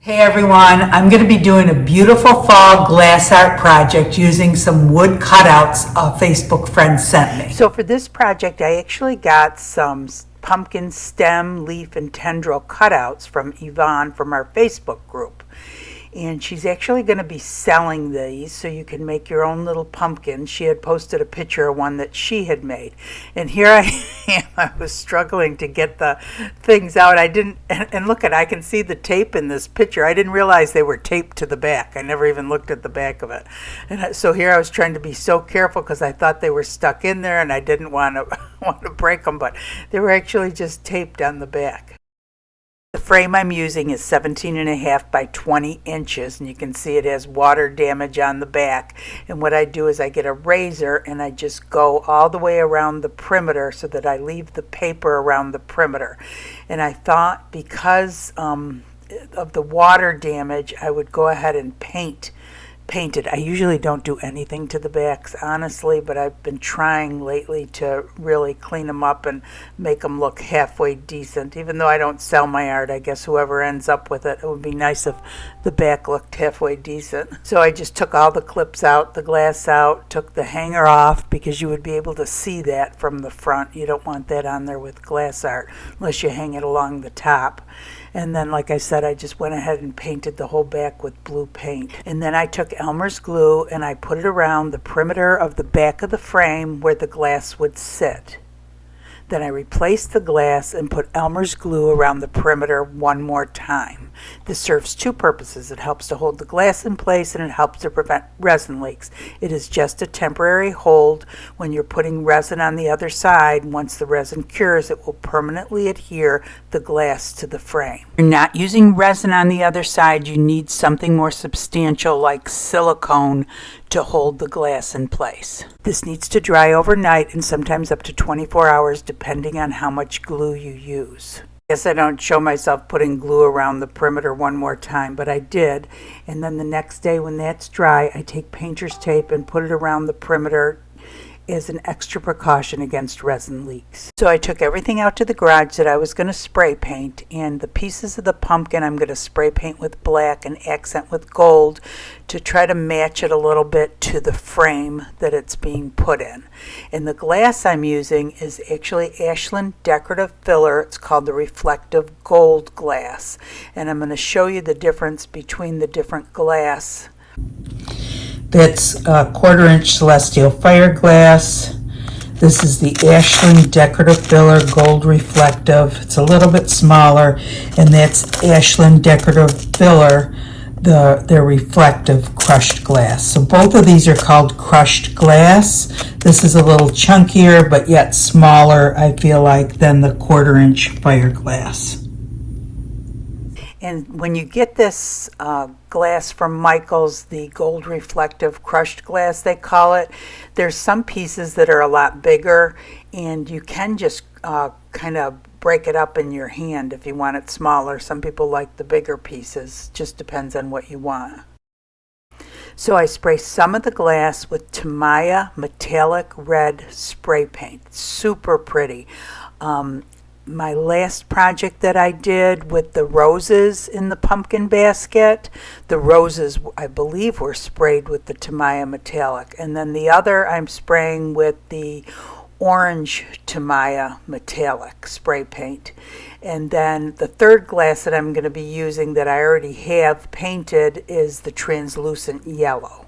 Hey everyone, I'm going to be doing a beautiful fall glass art project using some wood cutouts a Facebook friend sent me. So for this project I actually got some pumpkin stem, leaf, and tendril cutouts from Yvonne from our Facebook group. And she's actually going to be selling these so you can make your own little pumpkin. She had posted a picture of one that she had made. And here I am. I was struggling to get the things out. And look I can see the tape in this picture. I didn't realize they were taped to the back. I never even looked at the back of it. And so here I was trying to be so careful because I thought they were stuck in there and I didn't want to break them, but they were actually just taped on the back. The frame I'm using is 17.5 by 20 inches, and you can see it has water damage on the back. And what I do is I get a razor and I just go all the way around the perimeter so that I leave the paper around the perimeter. And I thought because of the water damage, I would go ahead and paint it. I usually don't do anything to the backs, honestly, but I've been trying lately to really clean them up and make them look halfway decent. Even though I don't sell my art, I guess whoever ends up with it, it would be nice if the back looked halfway decent. So I just took all the clips out, the glass out, took the hanger off because you would be able to see that from the front. You don't want that on there with glass art unless you hang it along the top. And then, like I said, I just went ahead and painted the whole back with blue paint. And then I took Elmer's glue and I put it around the perimeter of the back of the frame where the glass would sit. Then I replaced the glass and put Elmer's glue around the perimeter one more time. This serves two purposes. It helps to hold the glass in place and it helps to prevent resin leaks. It is just a temporary hold when you're putting resin on the other side. Once the resin cures, it will permanently adhere the glass to the frame. If you're not using resin on the other side, you need something more substantial like silicone to hold the glass in place. This needs to dry overnight and sometimes up to 24 hours depending on how much glue you use. I guess I don't show myself putting glue around the perimeter one more time, but I did. And then the next day when that's dry, I take painter's tape and put it around the perimeter as an extra precaution against resin leaks. So I took everything out to the garage that I was going to spray paint, and the pieces of the pumpkin I'm going to spray paint with black and accent with gold to try to match it a little bit to the frame that it's being put in. And the glass I'm using is actually Ashland decorative filler. It's called the reflective gold glass, and I'm going to show you the difference between the different glass. That's a 1/4 inch celestial fire glass. This is the Ashland decorative filler gold reflective. It's a little bit smaller, and that's Ashland decorative filler, their reflective crushed glass. So both of these are called crushed glass. This is a little chunkier, but yet smaller, I feel like, than the 1/4 inch fire glass. And when you get this glass from Michael's, the gold reflective crushed glass they call it, there's some pieces that are a lot bigger, and you can just kind of break it up in your hand if you want it smaller. Some people like the bigger pieces, just depends on what you want. So I spray some of the glass with TAMIYA metallic red spray paint. Super pretty. My last project that I did with the roses in the pumpkin basket, the roses I believe were sprayed with the TAMIYA metallic, and then the other I'm spraying with the orange TAMIYA metallic spray paint. And then the third glass that I'm going to be using that I already have painted is the translucent yellow,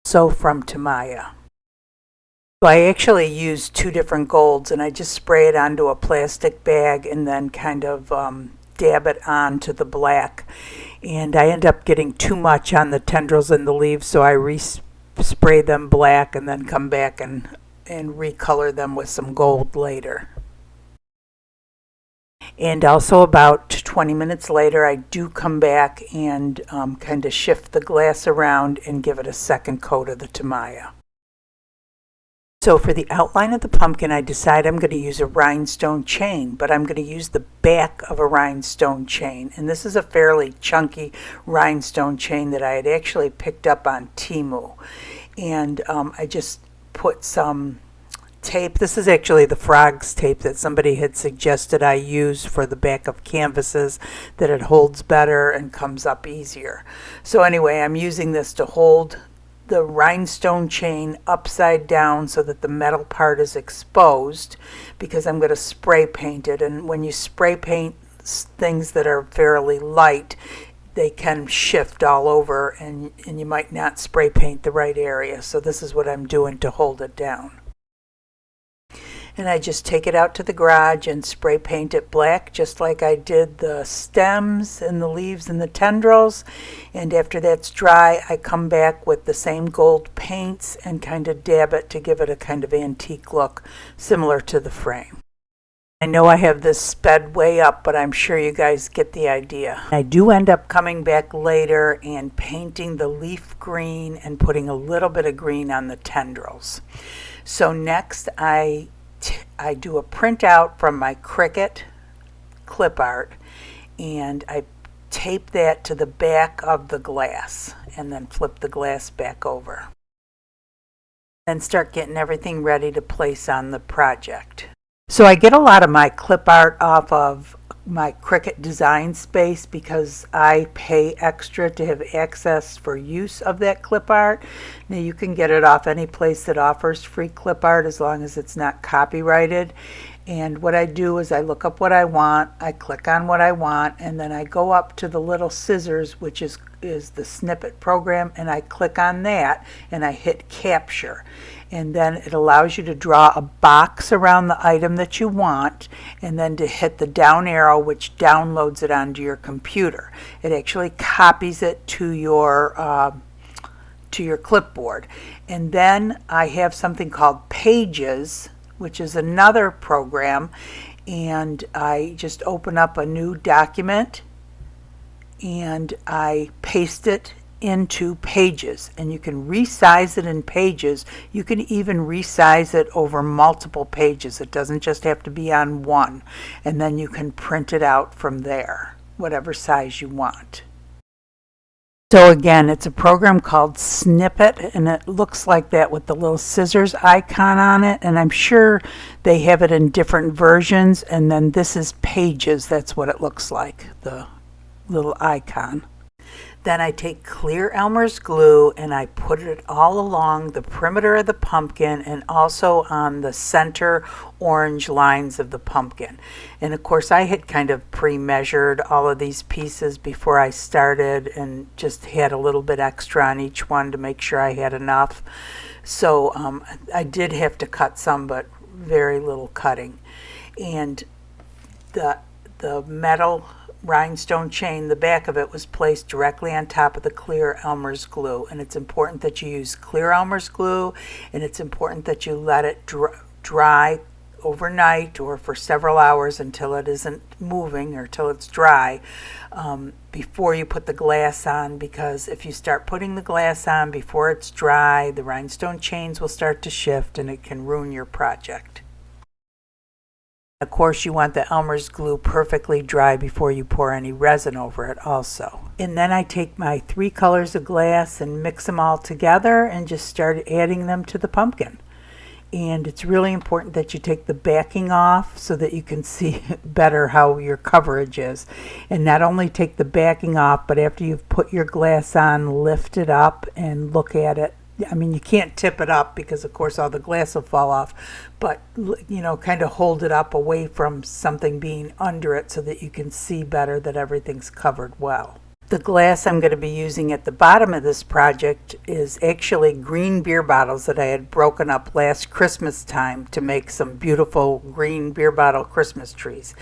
so from TAMIYA. So I actually use two different golds, and I just spray it onto a plastic bag and then kind of dab it onto the black. And I end up getting too much on the tendrils and the leaves, so I spray them black and then come back and recolor them with some gold later. And also about 20 minutes later, I do come back and kind of shift the glass around and give it a second coat of the TAMIYA. So for the outline of the pumpkin, I decide I'm going to use a rhinestone chain, but I'm going to use the back of a rhinestone chain. And this is a fairly chunky rhinestone chain that I had actually picked up on Temu. And I just put some tape. This is actually the frogs tape that somebody had suggested I use for the back of canvases, that it holds better and comes up easier. So anyway, I'm using this to hold the rhinestone chain upside down so that the metal part is exposed, because I'm going to spray paint it. And when you spray paint things that are fairly light, they can shift all over, and you might not spray paint the right area. So this is what I'm doing to hold it down. And I just take it out to the garage and spray paint it black, just like I did the stems and the leaves and the tendrils. And after that's dry, I come back with the same gold paints and kind of dab it to give it a kind of antique look, similar to the frame. I know I have this sped way up, but I'm sure you guys get the idea. I do end up coming back later and painting the leaf green and putting a little bit of green on the tendrils. So next I do a printout from my Cricut clip art, and I tape that to the back of the glass and then flip the glass back over. Then start getting everything ready to place on the project. So I get a lot of my clip art off of my Cricut design space because I pay extra to have access for use of that clip art. Now you can get it off any place that offers free clip art as long as it's not copyrighted. And what I do is I look up what I want, I click on what I want, and then I go up to the little scissors, which is the snippet program, and I click on that and I hit capture. And then it allows you to draw a box around the item that you want, and then to hit the down arrow, which downloads it onto your computer. It actually copies it to your clipboard. And then I have something called Pages, which is another program, and I just open up a new document and I paste it into Pages, and you can resize it in Pages. You can even resize it over multiple pages. It doesn't just have to be on one, and then you can print it out from there, whatever size you want. So again, it's a program called Snippet, and it looks like that with the little scissors icon on it, and I'm sure they have it in different versions. And then this is Pages. That's what it looks like, the little icon. Then I take clear Elmer's glue and I put it all along the perimeter of the pumpkin and also on the center orange lines of the pumpkin. And of course I had kind of pre-measured all of these pieces before I started and just had a little bit extra on each one to make sure I had enough. So I did have to cut some, but very little cutting. And the metal rhinestone chain, the back of it was placed directly on top of the clear Elmer's glue. And it's important that you use clear Elmer's glue, and it's important that you let it dry overnight or for several hours until it isn't moving or till it's dry before you put the glass on, because if you start putting the glass on before it's dry, the rhinestone chains will start to shift and it can ruin your project. Of course, you want the Elmer's glue perfectly dry before you pour any resin over it also. And then I take my 3 colors of glass and mix them all together and just start adding them to the pumpkin. And it's really important that you take the backing off so that you can see better how your coverage is. And not only take the backing off, but after you've put your glass on, lift it up and look at it. I mean, you can't tip it up because of course all the glass will fall off, but you know, kind of hold it up away from something being under it so that you can see better that everything's covered well. The glass I'm going to be using at the bottom of this project is actually green beer bottles that I had broken up last Christmas time to make some beautiful green beer bottle Christmas trees.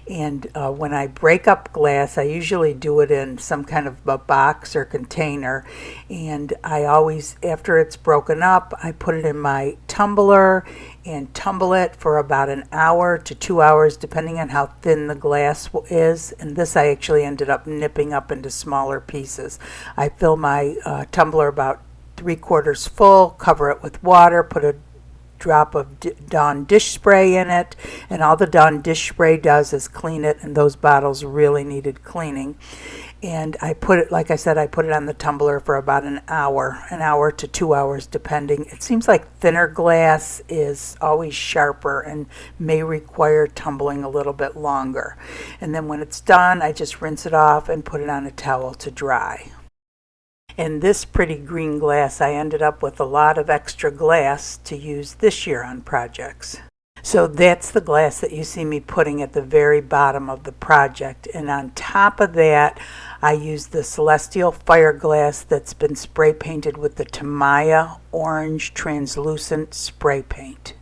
And when I break up glass, I usually do it in some kind of a box or container. And I always, after it's broken up, I put it in my tumbler and tumble it for about an hour to 2 hours, depending on how thin the glass is. And this I actually ended up nipping up into smaller pieces. I fill my tumbler about 3/4 full, cover it with water, put a drop of Dawn dish spray in it, and all the Dawn dish spray does is clean it, and those bottles really needed cleaning. And I put it, like I said, I put it on the tumbler for about an hour to 2 hours depending. It seems like thinner glass is always sharper and may require tumbling a little bit longer. And then when it's done, I just rinse it off and put it on a towel to dry. And this pretty green glass, I ended up with a lot of extra glass to use this year on projects. So that's the glass that you see me putting at the very bottom of the project. And on top of that, I used the Celestial Fire glass that's been spray painted with the TAMIYA orange translucent spray paint.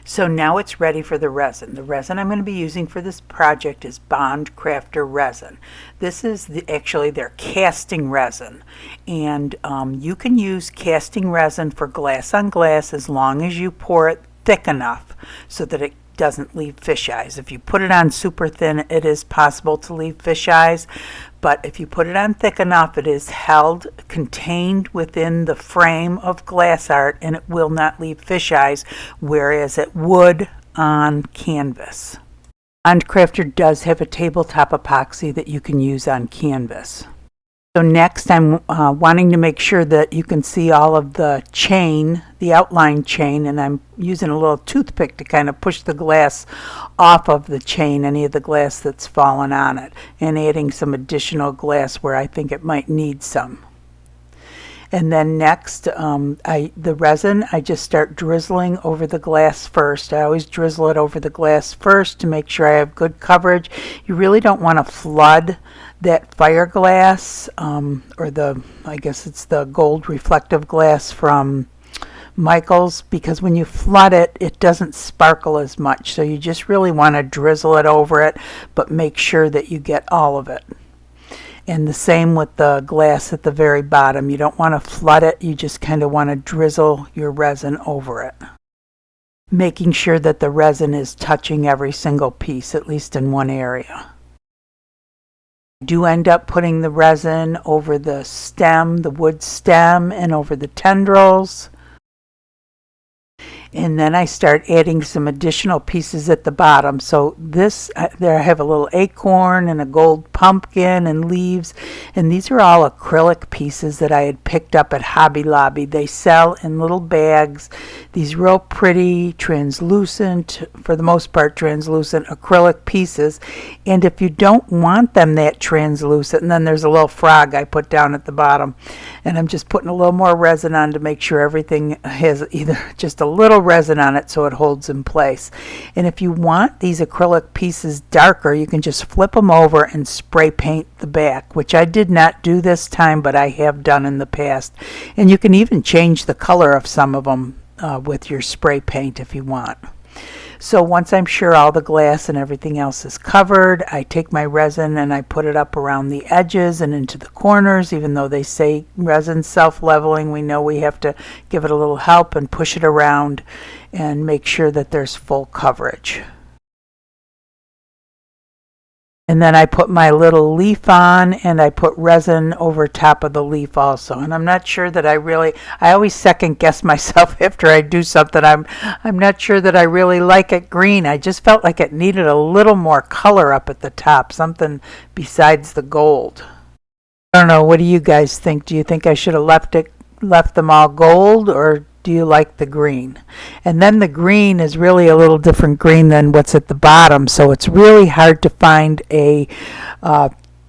So now it's ready for the resin. The resin I'm going to be using for this project is Bond Crafter resin. This is actually their casting resin. And you can use casting resin for glass on glass as long as you pour it thick enough so that it doesn't leave fish eyes. If you put it on super thin, it is possible to leave fish eyes, but if you put it on thick enough, it is held, contained within the frame of glass art, and it will not leave fish eyes, whereas it would on canvas. Bond Crafter does have a tabletop epoxy that you can use on canvas. So next I'm wanting to make sure that you can see all of the chain, the outline chain, and I'm using a little toothpick to kind of push the glass off of the chain, any of the glass that's fallen on it, and adding some additional glass where I think it might need some. And then next, the resin, I just start drizzling over the glass first. I always drizzle it over the glass first to make sure I have good coverage. You really don't want to flood that fire glass, or I guess it's the gold reflective glass from Michaels, because when you flood it, it doesn't sparkle as much. So you just really want to drizzle it over it, but make sure that you get all of it. And the same with the glass at the very bottom. You don't want to flood it. You just kind of want to drizzle your resin over it, making sure that the resin is touching every single piece, at least in one area. I do end up putting the resin over the stem, the wood stem, and over the tendrils. And then I start adding some additional pieces at the bottom. So this, there I have a little acorn and a gold pumpkin and leaves, and these are all acrylic pieces that I had picked up at Hobby Lobby. They sell in little bags, these real pretty translucent, for the most part translucent acrylic pieces. And if you don't want them that translucent, and then there's a little frog I put down at the bottom, and I'm just putting a little more resin on to make sure everything has either just a little resin on it so it holds in place. And if you want these acrylic pieces darker, you can just flip them over and spray paint the back, which I did not do this time, but I have done in the past. And you can even change the color of some of them with your spray paint if you want. So once I'm sure all the glass and everything else is covered, I take my resin and I put it up around the edges and into the corners. Even though they say resin self-leveling, we know we have to give it a little help and push it around and make sure that there's full coverage. And then I put my little leaf on, and I put resin over top of the leaf also. And I'm not sure that I always second guess myself after I do something. I'm not sure that I really like it green. I just felt like it needed a little more color up at the top, something besides the gold. I don't know, what do you guys think? Do you think I should have left them all gold, or do you like the green? And then the green is really a little different green than what's at the bottom, so it's really hard to find a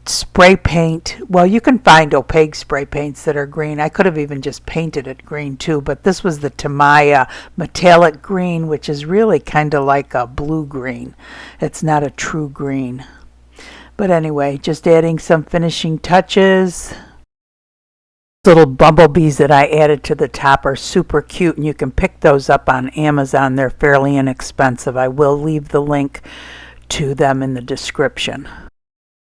spray paint. Well, you can find opaque spray paints that are green. I could have even just painted it green too, but this was the TAMIYA metallic green, which is really kind of like a blue green. It's not a true green. But anyway, just adding some finishing touches. Little bumblebees that I added to the top are super cute, and you can pick those up on Amazon. They're fairly inexpensive. I will leave the link to them in the description, as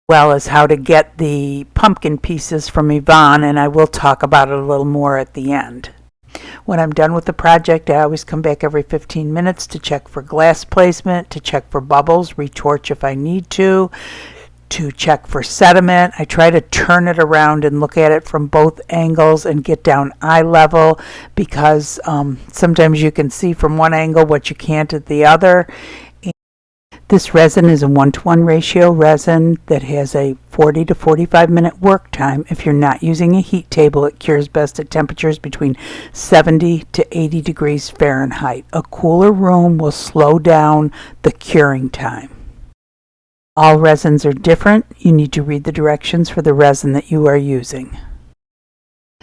well as how to get the pumpkin pieces from Yvonne, and I will talk about it a little more at the end. When I'm done with the project, I always come back every 15 minutes to check for glass placement, to check for bubbles, retorch if I need to check for sediment. I try to turn it around and look at it from both angles and get down eye level, because sometimes you can see from one angle what you can't at the other. And This resin is a 1-to-1 ratio resin that has a 40 to 45 minute work time. If you're not using a heat table, it cures best at temperatures between 70 to 80 degrees Fahrenheit. A cooler room will slow down the curing time. All resins are different. You need to read the directions for the resin that you are using.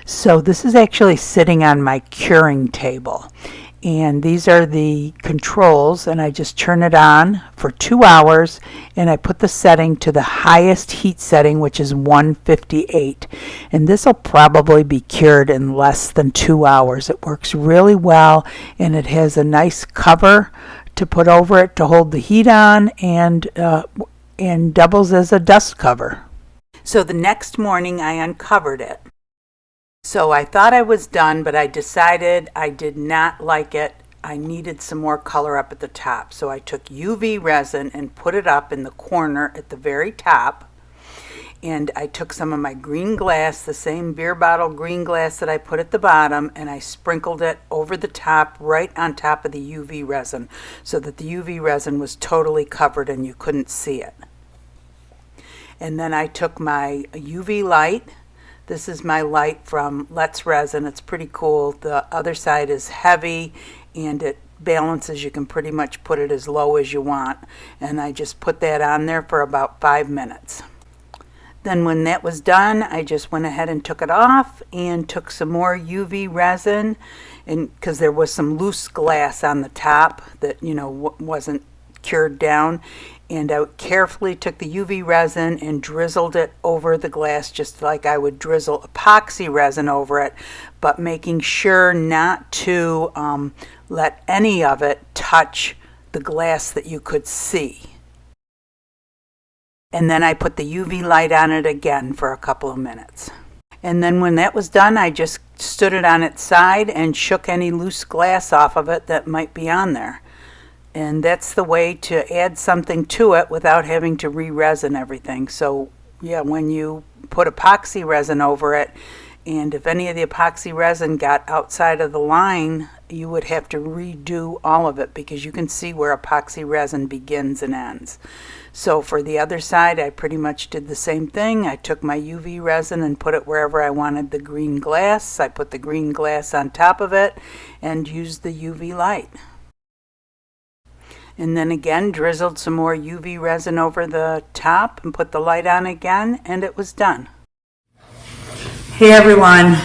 So this is actually sitting on my curing table. And these are the controls, and I just turn it on for 2 hours, and I put the setting to the highest heat setting, which is 158. And this will probably be cured in less than 2 hours. It works really well, and it has a nice cover to put over it to hold the heat on, and doubles as a dust cover. So the next morning I uncovered it. So I thought I was done, but I decided I did not like it. I needed some more color up at the top. So I took UV resin and put it up in the corner at the very top. And I took some of my green glass, the same beer bottle green glass that I put at the bottom, and I sprinkled it over the top, right on top of the UV resin, so that the UV resin was totally covered and you couldn't see it. And then I took my UV light. This is my light from Let's Resin. It's pretty cool. The other side is heavy and it balances. You can pretty much put it as low as you want. And I just put that on there for about 5 minutes. Then when that was done, I just went ahead and took it off and took some more UV resin, and because there was some loose glass on the top that, you know, wasn't cured down. And I carefully took the UV resin and drizzled it over the glass, just like I would drizzle epoxy resin over it, but making sure not to let any of it touch the glass that you could see. And then I put the UV light on it again for a couple of minutes. And then when that was done, I just stood it on its side and shook any loose glass off of it that might be on there. And that's the way to add something to it without having to re-resin everything. So yeah, when you put epoxy resin over it, and if any of the epoxy resin got outside of the line, you would have to redo all of it, because you can see where epoxy resin begins and ends. So for the other side, I pretty much did the same thing. I took my UV resin and put it wherever I wanted the green glass. I put the green glass on top of it and used the UV light. And then again drizzled some more UV resin over the top and put the light on again, and it was done. Hey everyone,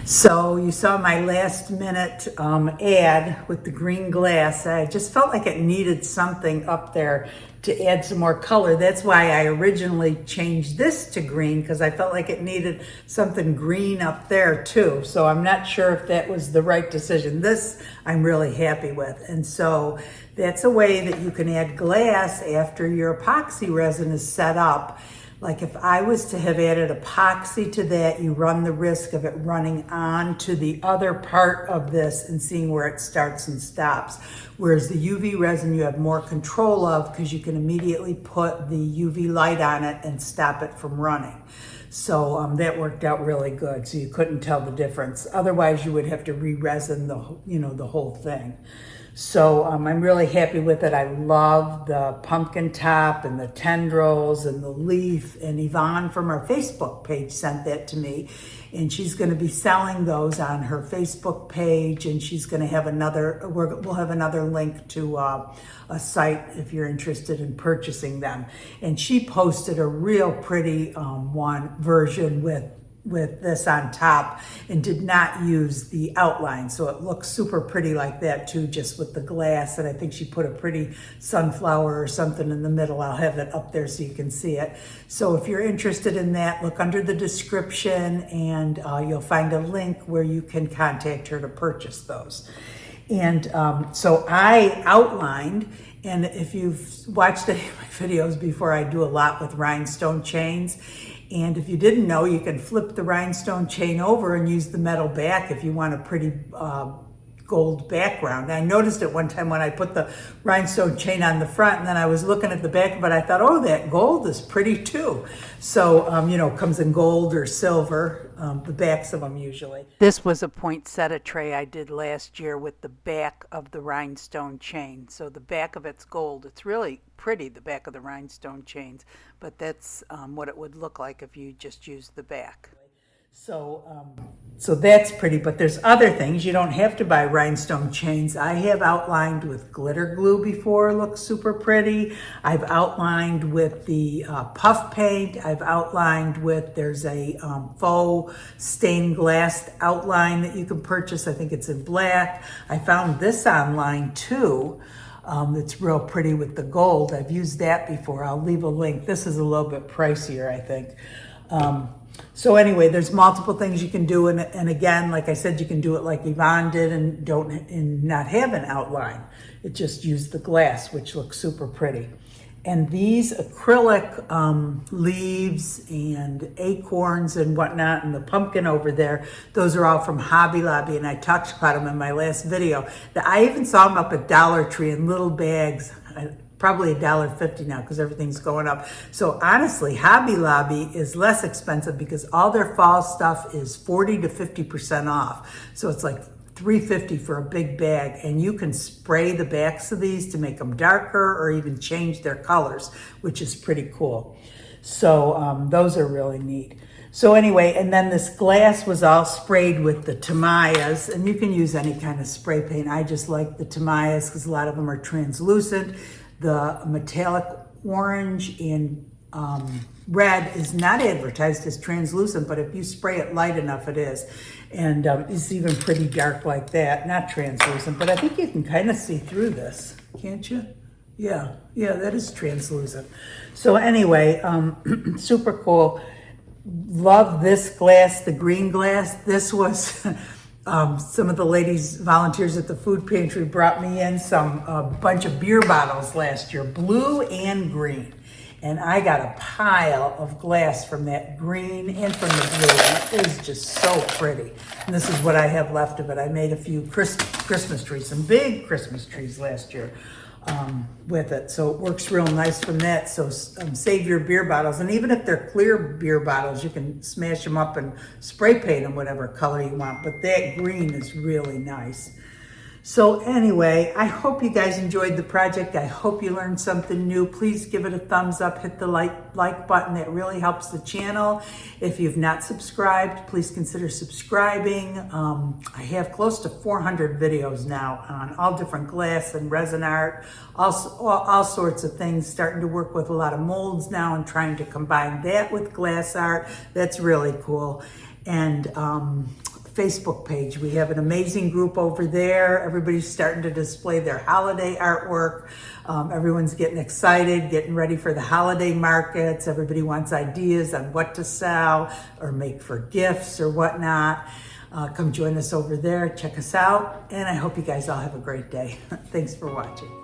so you saw my last minute ad with the green glass. I just felt like it needed something up there to add some more color. That's why I originally changed this to green, because I felt like it needed something green up there too. So I'm not sure if that was the right decision. This I'm really happy with. And so that's a way that you can add glass after your epoxy resin is set up. Like if I was to have added epoxy to that, you run the risk of it running on to the other part of this and seeing where it starts and stops. Whereas the UV resin you have more control of, because you can immediately put the UV light on it and stop it from running. So that worked out really good. So you couldn't tell the difference. Otherwise you would have to re-resin the whole thing. So I'm really happy with it. I love the pumpkin top and the tendrils and the leaf. And Yvonne from our Facebook page sent that to me. And she's going to be selling those on her Facebook page. And she's going to have we'll have another link to a site if you're interested in purchasing them. And she posted a real pretty version with this on top and did not use the outline. So it looks super pretty like that too, just with the glass. And I think she put a pretty sunflower or something in the middle. I'll have it up there so you can see it. So if you're interested in that, look under the description and you'll find a link where you can contact her to purchase those. And so I outlined, and if you've watched any of my videos before, I do a lot with rhinestone chains. And if you didn't know, you can flip the rhinestone chain over and use the metal back if you want a pretty gold background. I noticed it one time when I put the rhinestone chain on the front, and then I was looking at the back of it, I thought, oh, that gold is pretty too. So, it comes in gold or silver. the backs of them usually. This was a poinsettia tray I did last year with the back of the rhinestone chain. So the back of it's gold. It's really pretty, the back of the rhinestone chains, but that's what it would look like if you just used the back. So that's pretty, but there's other things. You don't have to buy rhinestone chains. I have outlined with glitter glue before, looks super pretty. I've outlined with the puff paint. I've outlined with, there's a faux stained glass outline that you can purchase. I think it's in black. I found this online too. It's real pretty with the gold. I've used that before. I'll leave a link. This is a little bit pricier, I think. So anyway, there's multiple things you can do, and again, like I said, you can do it like Yvonne did and not have an outline. It just used the glass, which looks super pretty. And these acrylic leaves and acorns and whatnot, and the pumpkin over there, those are all from Hobby Lobby, and I talked about them in my last video. I even saw them up at Dollar Tree in little bags. Probably $1.50 now because everything's going up. So honestly, Hobby Lobby is less expensive because all their fall stuff is 40 to 50% off. So it's like $3.50 for a big bag, and you can spray the backs of these to make them darker or even change their colors, which is pretty cool. So those are really neat. So anyway, and then this glass was all sprayed with the TAMIYAs, and you can use any kind of spray paint. I just like the TAMIYAs because a lot of them are translucent. The metallic orange and red is not advertised as translucent, but if you spray it light enough, it is. And it's even pretty dark like that, not translucent, but I think you can kind of see through this, can't you? Yeah, that is translucent. So anyway, super cool. Love this glass, the green glass. This was some of the ladies, volunteers at the food pantry, brought me in a bunch of beer bottles last year, blue and green. And I got a pile of glass from that green and from the blue. It was just so pretty. And this is what I have left of it. I made a few Christmas trees, some big Christmas trees last year with it. So it works real nice from that. So save your beer bottles. And even if they're clear beer bottles, you can smash them up and spray paint them whatever color you want. But that green is really nice. So anyway, I hope you guys enjoyed the project. I hope you learned something new. Please give it a thumbs up, hit the like button. That really helps the channel. If you've not subscribed, please consider subscribing. I have close to 400 videos now on all different glass and resin art, all sorts of things. Starting to work with a lot of molds now and trying to combine that with glass art. That's really cool. And Facebook page. We have an amazing group over there. Everybody's starting to display their holiday artwork. Everyone's getting excited, getting ready for the holiday markets. Everybody wants ideas on what to sell or make for gifts or whatnot. Come join us over there. Check us out. And I hope you guys all have a great day. Thanks for watching.